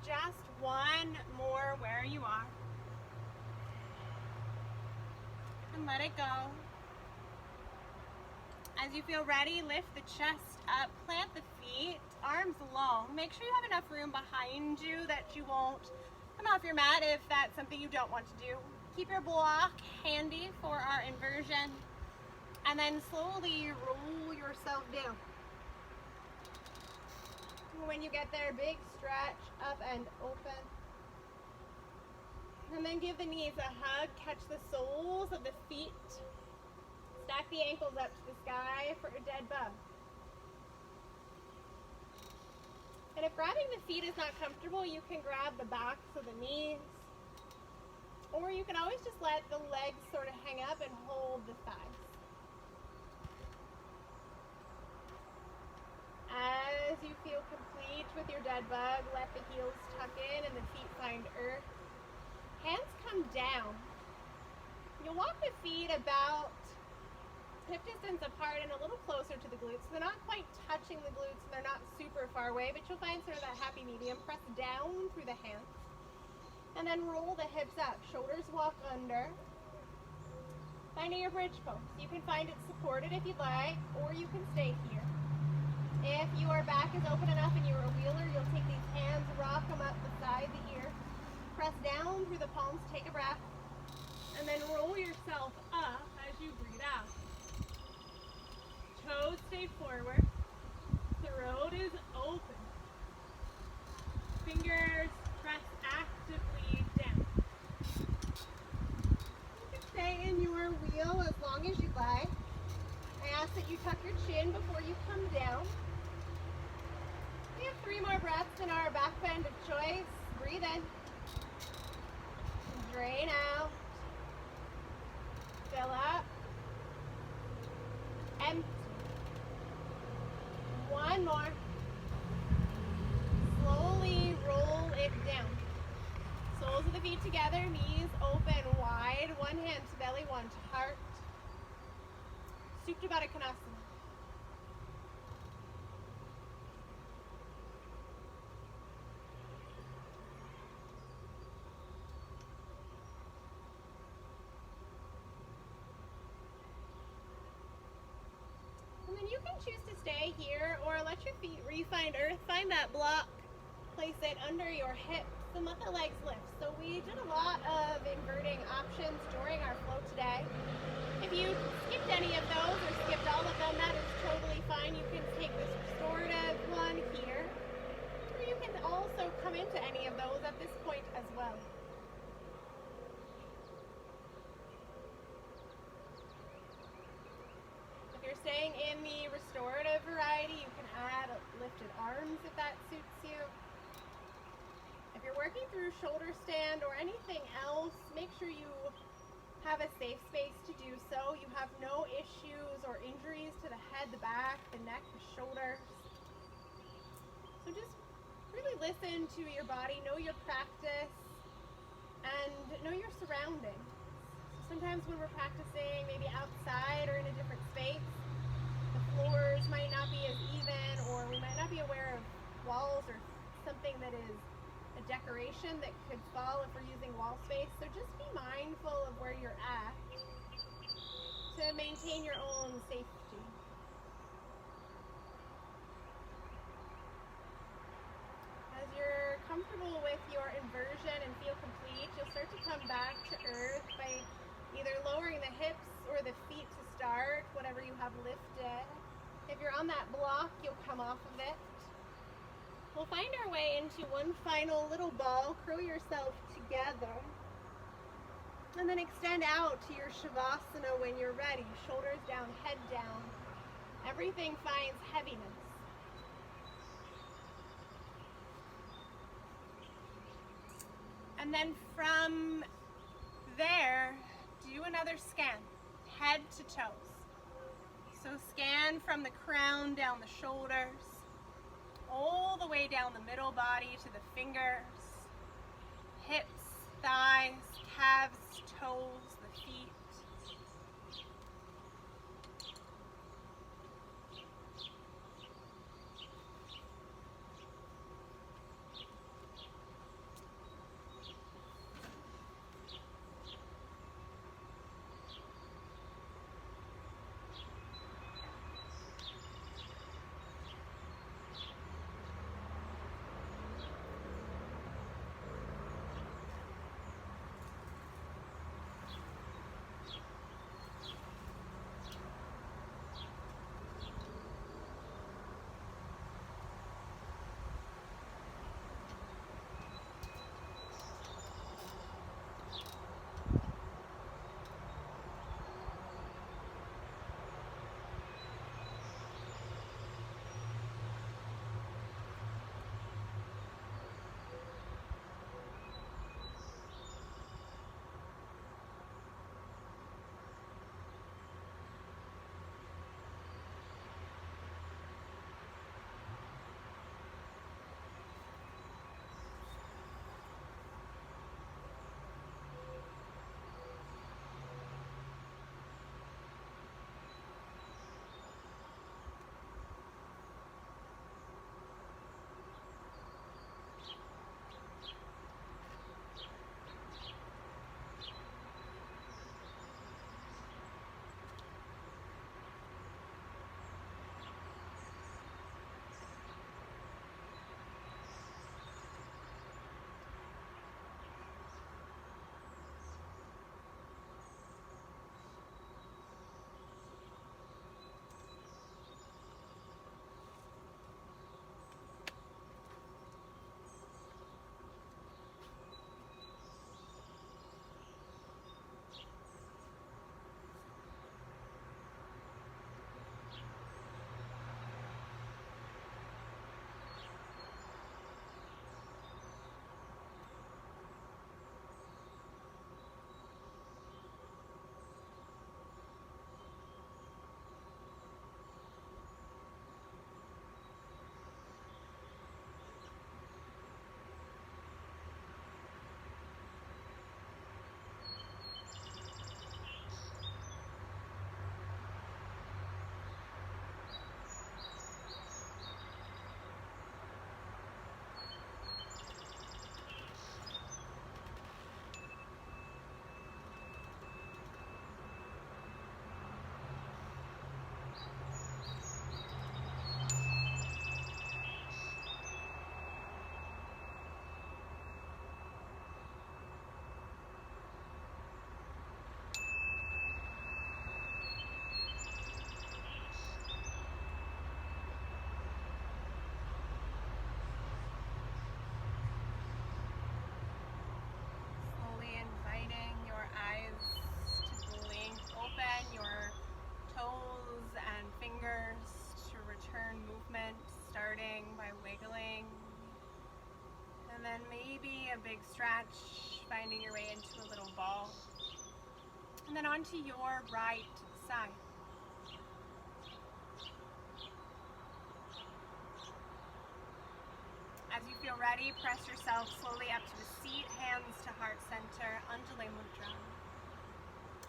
Just one more where you are. And let it go. As you feel ready, lift the chest up, plant the feet, arms long. Make sure you have enough room behind you that you won't come off your mat if that's something you don't want to do. Keep your block handy for our inversion. And then slowly roll yourself down. When you get there, big stretch, up and open. And then give the knees a hug, catch the soles of the feet. Stack the ankles up to the sky for a dead bug. And if grabbing the feet is not comfortable, you can grab the backs of the knees. Or you can always just let the legs sort of hang up and hold the thighs. As you feel complete with your dead bug, let the heels tuck in and the feet find earth. Hands come down. You'll walk the feet about hip distance apart and a little closer to the glutes. They're not quite touching the glutes and they're not super far away, but you'll find sort of that happy medium. Press down through the hands. And then roll the hips up. Shoulders walk under. Finding your bridge pose. You can find it supported if you'd like, or you can stay here. If your back is open enough and you're a wheeler, you'll take these hands, rock them up beside the ear. Press down through the palms, take a breath, and then roll yourself up as you breathe out. Toes stay forward. Throat is open. Fingers press actively down. You can stay in your wheel as long as you like. I ask that you tuck your chin before you come down. We have 3 more breaths in our back bend of choice. Breathe in. Drain out. Fill up. Empty. 1 more. Slowly roll it down. Soles of the feet together, knees open wide. 1 hand to belly, 1 to heart. Supta Baddha Konasana. And then you can choose to stay here or let your feet re-find earth. Find that block. Place it under your hips and let the legs lift. So we did a lot of inverting options during our flow today. If you skipped any of those or skipped all of them, that is totally fine. You can take this restorative one here, or you can also come into any of those at this point as well. If you're staying in the restorative variety, you can add lifted arms if that suits you. If you're working through shoulder stand or anything else, make sure you have a safe space to do so. You have no issues or injuries to the head, the back, the neck, the shoulders. So just really listen to your body, know your practice, and know your surroundings. So sometimes when we're practicing maybe outside or in a different space, the floors might not be as even, or we might not be aware of walls or something that is a decoration that could fall if we're using wall space. So just be mindful of where you're at to maintain your own safety. with your inversion and feel complete, you'll start to come back to earth by either lowering the hips or the feet to start, whatever you have lifted. If you're on that block, you'll come off of it. We'll find our way into one final little ball. Curl yourself together. And then extend out to your Shavasana when you're ready. Shoulders down, head down. Everything finds heaviness. And then from there, do another scan, head to toes. So scan from the crown down the shoulders, all the way down the middle body to the fingers, hips, thighs, calves, toes, the feet. Starting by wiggling, and then maybe a big stretch, finding your way into a little ball, and then onto your right side. As you feel ready, press yourself slowly up to a seat, hands to heart center, Anjali Mudra.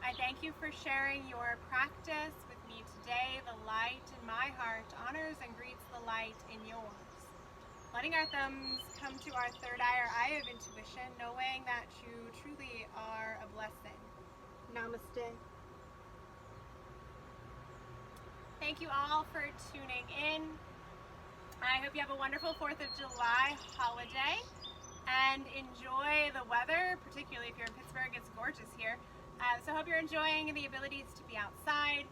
I thank you for sharing your practice with me today. The light in my heart honors and greets the light in yours. Letting our thumbs come to our third eye, our eye of intuition, knowing that you truly are a blessing. Namaste. Thank you all for tuning in. I hope you have a wonderful 4th of July holiday. and enjoy the weather, particularly if you're in Pittsburgh. It's gorgeous here. So I hope you're enjoying the abilities to be outside.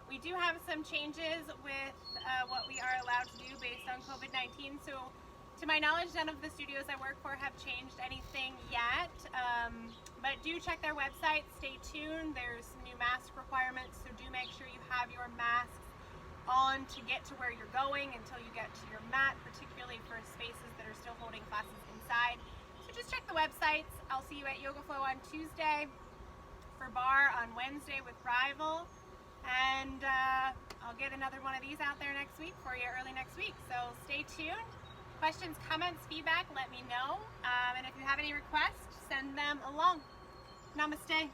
We do have some changes with what we are allowed to do based on COVID-19. So to my knowledge, none of the studios I work for have changed anything yet. But do check their website, stay tuned. There's some new mask requirements, so do make sure you have your masks on to get to where you're going until you get to your mat, particularly for spaces that are still holding classes inside. So just check the websites. I'll see you at Yoga Flow on Tuesday, for Bar on Wednesday with Rival, and I'll get another one of these out there next week for you, early next week. So stay tuned. Questions, comments, feedback, let me know. And if you have any requests, send them along. Namaste.